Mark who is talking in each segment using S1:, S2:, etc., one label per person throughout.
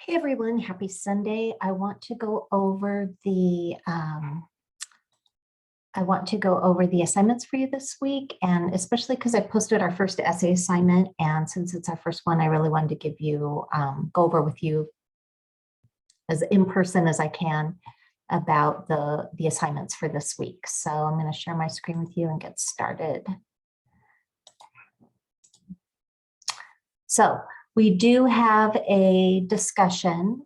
S1: Hey everyone, happy Sunday. I want to go over the assignments for you this week, and especially because I posted our first essay assignment, and since it's our first one, I really wanted to give you go over with you as in person as I can about the assignments for this week. So I'm going to share my screen with you and get started. So we do have a discussion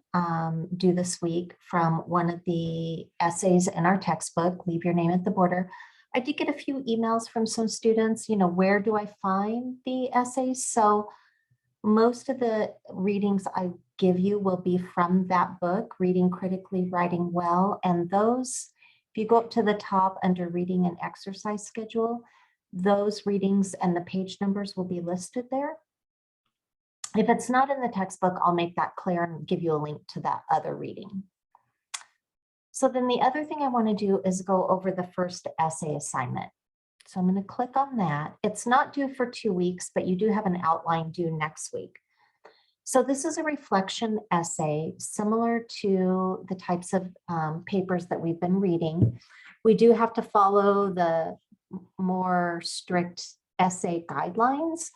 S1: due this week from one of the essays in our textbook, Leave Your Name at the Border. I did get a few emails from some students, where do I find the essays? So most of the readings I give you will be from that book, Reading Critically, Writing Well. And those, if you go up to the top under Reading and Exercise Schedule, those readings and the page numbers will be listed there. If it's not in the textbook, I'll make that clear and give you a link to that other reading. So then the other thing I want to do is go over the first essay assignment. So I'm going to click on that. It's not due for 2 weeks, but you do have an outline due next week. So this is a reflection essay similar to the types of papers that we've been reading. We do have to follow the more strict essay guidelines.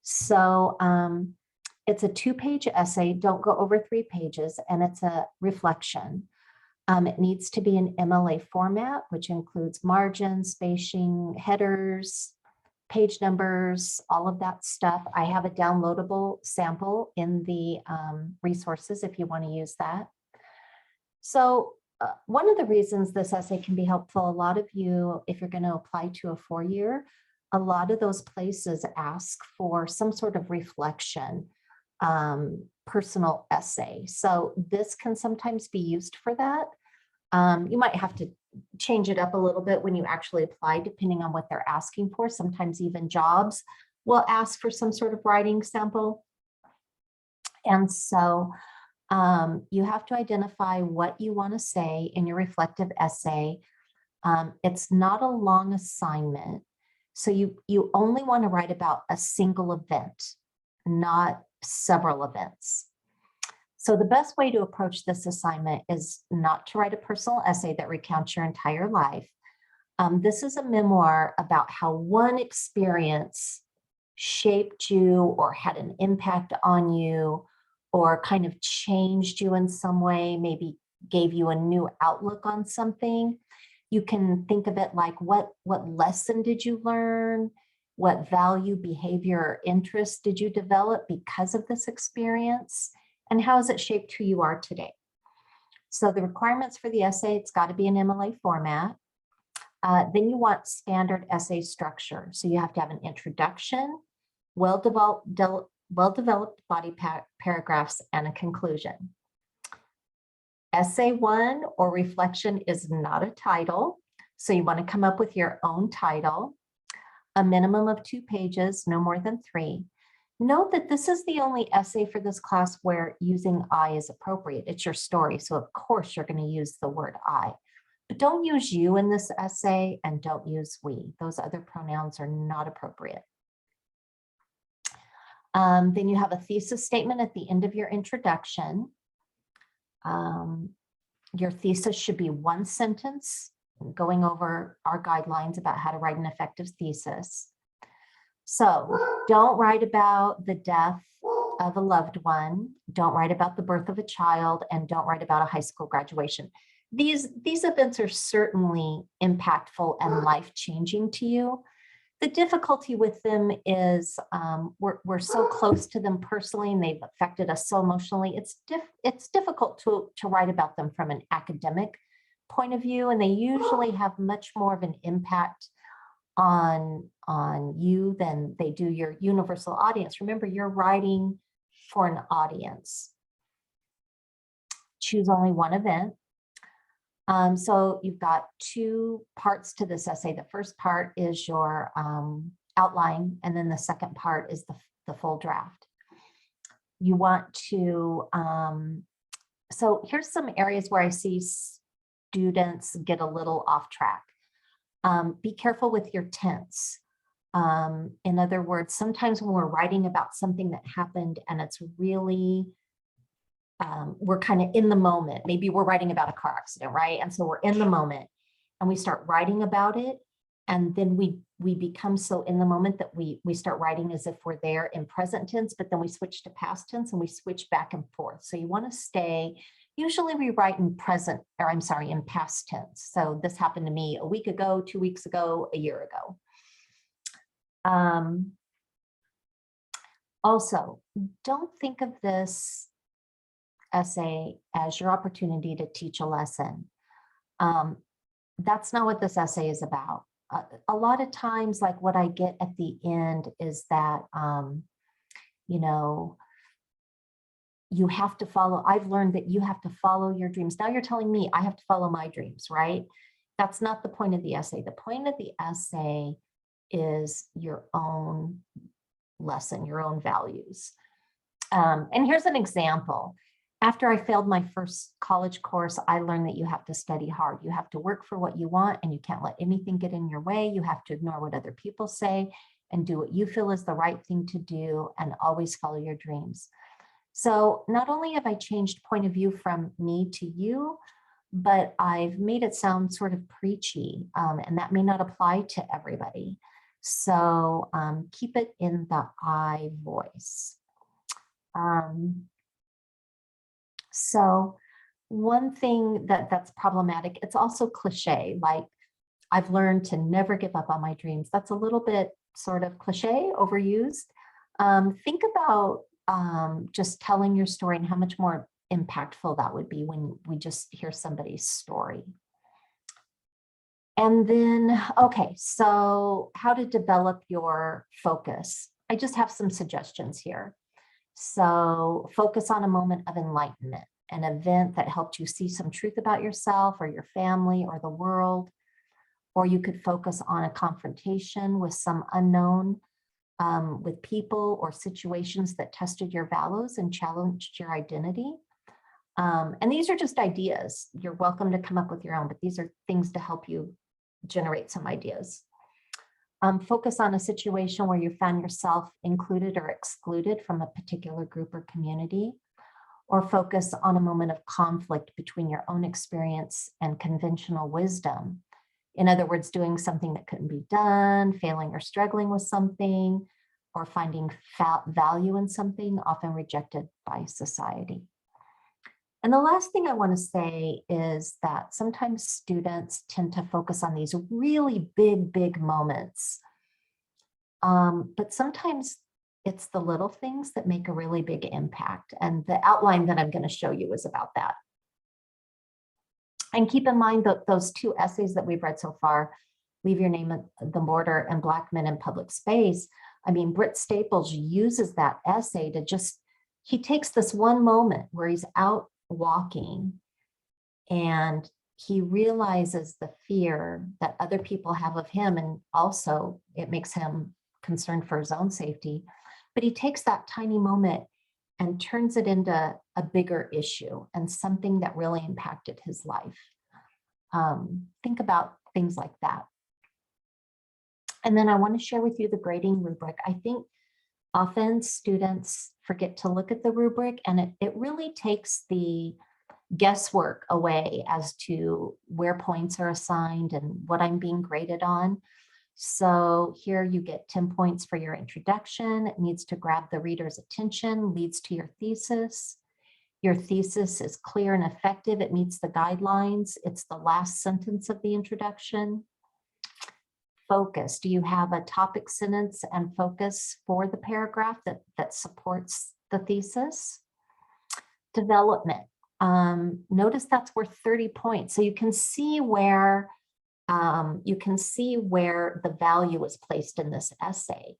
S1: So it's a 2-page essay, don't go over 3 pages, and it's a reflection. It needs to be in MLA format, which includes margins, spacing, headers, page numbers, all of that stuff. I have a downloadable sample in the resources if you want to use that. So one of the reasons this essay can be helpful, a lot of you, if you're going to apply to a 4-year, a lot of those places ask for some sort of reflection, personal essay. So this can sometimes be used for that. You might have to change it up a little bit when you actually apply, depending on what they're asking for. Sometimes even jobs will ask for some sort of writing sample. And so you have to identify what you want to say in your reflective essay. It's not a long assignment. So you only want to write about a single event, not several events. So the best way to approach this assignment is not to write a personal essay that recounts your entire life. This is a memoir about how one experience shaped you or had an impact on you or kind of changed you in some way, maybe gave you a new outlook on something. You can think of it like what lesson did you learn? What value, behavior, or interest did you develop because of this experience? And how has it shaped who you are today? So the requirements for the essay, it's got to be in MLA format. Then you want standard essay structure. So you have to have an introduction, well-developed body paragraphs, and a conclusion. Essay 1 or reflection is not a title. So you want to come up with your own title, a minimum of 2 pages, no more than 3. Note that this is the only essay for this class where using I is appropriate. It's your story, so of course you're going to use the word I. But don't use you in this essay and don't use we. Those other pronouns are not appropriate. Then you have a thesis statement at the end of your introduction. Your thesis should be 1 sentence, going over our guidelines about how to write an effective thesis. So don't write about the death of a loved one, don't write about the birth of a child, and don't write about a high school graduation. These events are certainly impactful and life-changing to you. The difficulty with them is we're so close to them personally and they've affected us so emotionally. It's difficult to write about them from an academic point of view, and they usually have much more of an impact on you than they do your universal audience. Remember, you're writing for an audience. Choose only one event. So you've got 2 parts to this essay. The first part is your outline, and then the second part is the full draft. You want to, so here's some areas where I see students get a little off track. Be careful with your tense. In other words, sometimes when we're writing about something that happened and it's really we're kind of in the moment. Maybe we're writing about a car accident, right? And so we're in the moment and we start writing about it. And then we become so in the moment that we start writing as if we're there in present tense, but then we switch to past tense and we switch back and forth. So you want to stay, usually we write in present, or I'm sorry, in past tense. So this happened to me a week ago, 2 weeks ago, a year ago. Also, don't think of this essay as your opportunity to teach a lesson. That's not what this essay is about. A lot of times, like what I get at the end is that, you know, you have to follow, I've learned that you have to follow your dreams. Now you're telling me I have to follow my dreams, right? That's not the point of the essay. The point of the essay is your own lesson, your own values. And here's an example. After I failed my first college course, I learned that you have to study hard. You have to work for what you want and you can't let anything get in your way. You have to ignore what other people say and do what you feel is the right thing to do and always follow your dreams. So not only have I changed point of view from me to you, but I've made it sound sort of preachy, and that may not apply to everybody. So keep it in the I voice. So one thing that's problematic, it's also cliche, like I've learned to never give up on my dreams. That's a little bit sort of cliche, overused. Think about just telling your story and how much more impactful that would be when we just hear somebody's story. And then, okay, so how to develop your focus. I just have some suggestions here. So focus on a moment of enlightenment, an event that helped you see some truth about yourself or your family or the world. Or you could focus on a confrontation with some unknown, with people or situations that tested your values and challenged your identity. And these are just ideas. You're welcome to come up with your own, but these are things to help you generate some ideas. Focus on a situation where you found yourself included or excluded from a particular group or community, or focus on a moment of conflict between your own experience and conventional wisdom. In other words, doing something that couldn't be done, failing or struggling with something, or finding value in something often rejected by society. And the last thing I want to say is that sometimes students tend to focus on these really big moments. But sometimes it's the little things that make a really big impact. And the outline that I'm going to show you is about that. And keep in mind that those two essays that we've read so far, Leave Your Name at the Border and Black Men in Public Space. I mean, Britt Staples uses that essay to he takes this one moment where he's out walking and he realizes the fear that other people have of him. And also it makes him concerned for his own safety. But he takes that tiny moment and turns it into a bigger issue and something that really impacted his life. Think about things like that. And then I want to share with you the grading rubric. I think often students forget to look at the rubric, and it really takes the guesswork away as to where points are assigned and what I'm being graded on. So here you get 10 points for your introduction. It needs to grab the reader's attention, leads to your thesis. Your thesis is clear and effective. It meets the guidelines. It's the last sentence of the introduction. Focus. Do you have a topic sentence and focus for the paragraph that supports the thesis? Development. Notice that's worth 30 points. So you can see where the value is placed in this essay.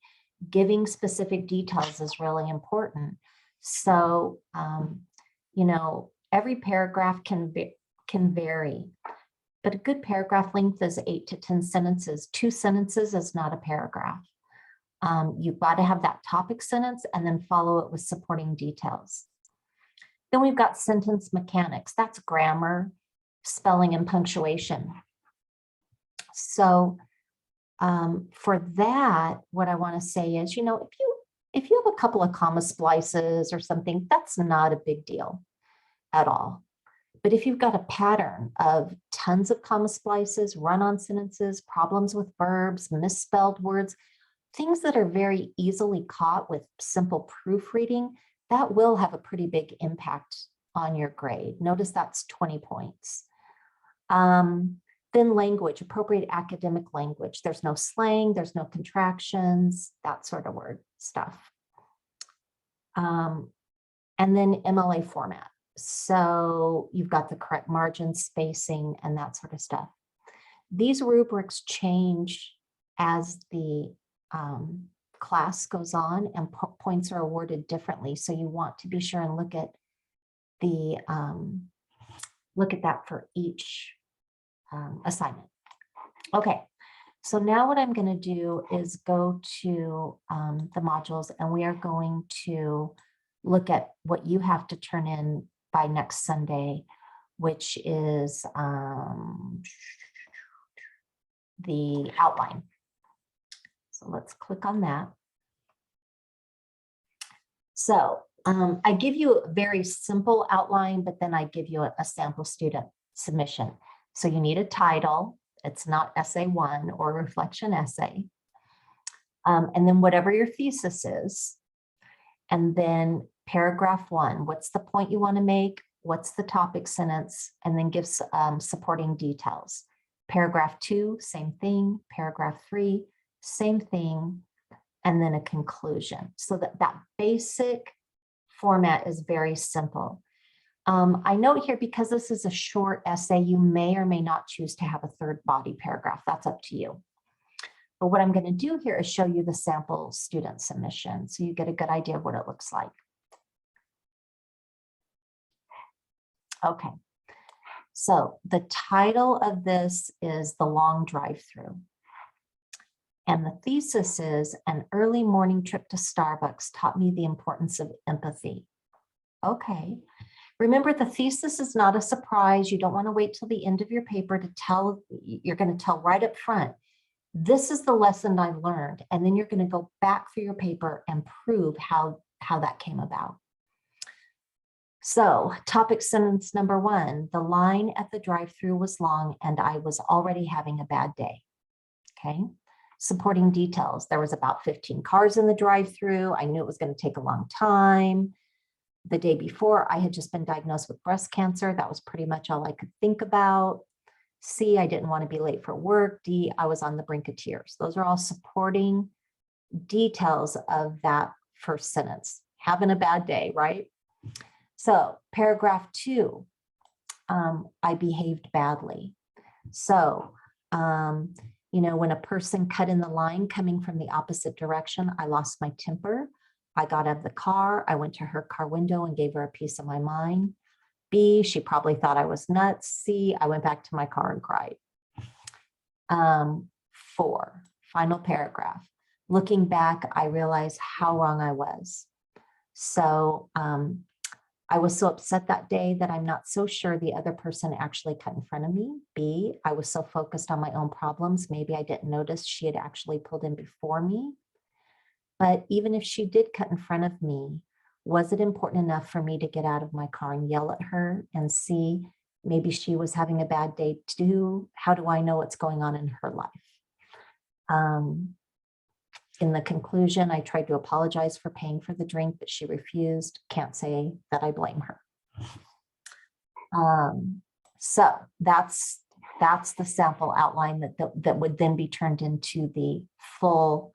S1: Giving specific details is really important. So, you know, every paragraph can vary, but a good paragraph length is 8 to 10 sentences. 2 sentences is not a paragraph. You've got to have that topic sentence and then follow it with supporting details. Then we've got sentence mechanics. That's grammar, spelling, and punctuation. So for that, what I want to say is, you know, if you have a couple of comma splices or something, that's not a big deal. at all. But if you've got a pattern of tons of comma splices, run-on sentences, problems with verbs, misspelled words, things that are very easily caught with simple proofreading, that will have a pretty big impact on your grade. Notice that's 20 points. Then language, appropriate academic language. There's no slang, there's no contractions, that sort of word stuff. And then MLA format. So you've got the correct margin, spacing, and that sort of stuff. These rubrics change as the class goes on, and points are awarded differently. So you want to be sure and look at the that for each assignment. Okay, so now what I'm going to do is go to the modules, and we are going to look at what you have to turn in by next Sunday, which is the outline. So let's click on that. So I give you a very simple outline, but then I give you a sample student submission. So you need a title. It's not essay 1 or reflection essay. And then whatever your thesis is. And then paragraph 1, what's the point you want to make? What's the topic sentence? And then give supporting details. Paragraph 2, same thing. Paragraph 3, same thing. And then a conclusion. So that basic format is very simple. I note here, because this is a short essay, you may or may not choose to have a third body paragraph. That's up to you. But what I'm going to do here is show you the sample student submission, so you get a good idea of what it looks like. Okay, so the title of this is The Long Drive-Through. And the thesis is, an early morning trip to Starbucks taught me the importance of empathy. Okay. Remember, the thesis is not a surprise. You don't want to wait till the end of your paper to tell. You're going to tell right up front, this is the lesson I learned. And then you're going to go back through your paper and prove how that came about. So topic sentence number 1, the line at the drive-through was long and I was already having a bad day. Okay. Supporting details. There was about 15 cars in the drive-through. I knew it was going to take a long time. The day before, I had just been diagnosed with breast cancer. That was pretty much all I could think about. C, I didn't want to be late for work. D, I was on the brink of tears. Those are all supporting details of that first sentence. Having a bad day, right? So paragraph 2, I behaved badly. So, you know, when a person cut in the line coming from the opposite direction, I lost my temper. I got out of the car. I went to her car window and gave her a piece of my mind. B, she probably thought I was nuts. C, I went back to my car and cried. 4, final paragraph. Looking back, I realized how wrong I was. So I was so upset that day that I'm not so sure the other person actually cut in front of me. B, I was so focused on my own problems. Maybe I didn't notice she had actually pulled in before me. But even if she did cut in front of me, was it important enough for me to get out of my car and yell at her and see maybe she was having a bad day too? How do I know what's going on in her life? In the conclusion, I tried to apologize for paying for the drink, but she refused. Can't say that I blame her. So that's the sample outline that would then be turned into the full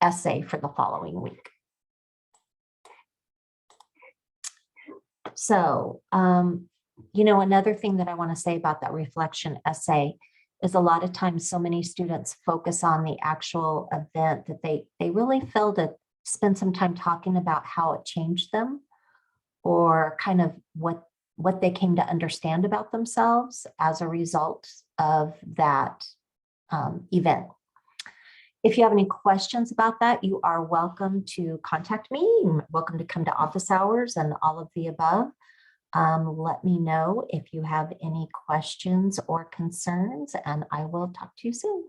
S1: essay for the following week. So, you know, another thing that I want to say about that reflection essay is a lot of times so many students focus on the actual event that they really fail to spend some time talking about how it changed them, or kind of what they came to understand about themselves as a result of that event. If you have any questions about that, you are welcome to contact me. You're welcome to come to office hours and all of the above. Let me know if you have any questions or concerns, and I will talk to you soon.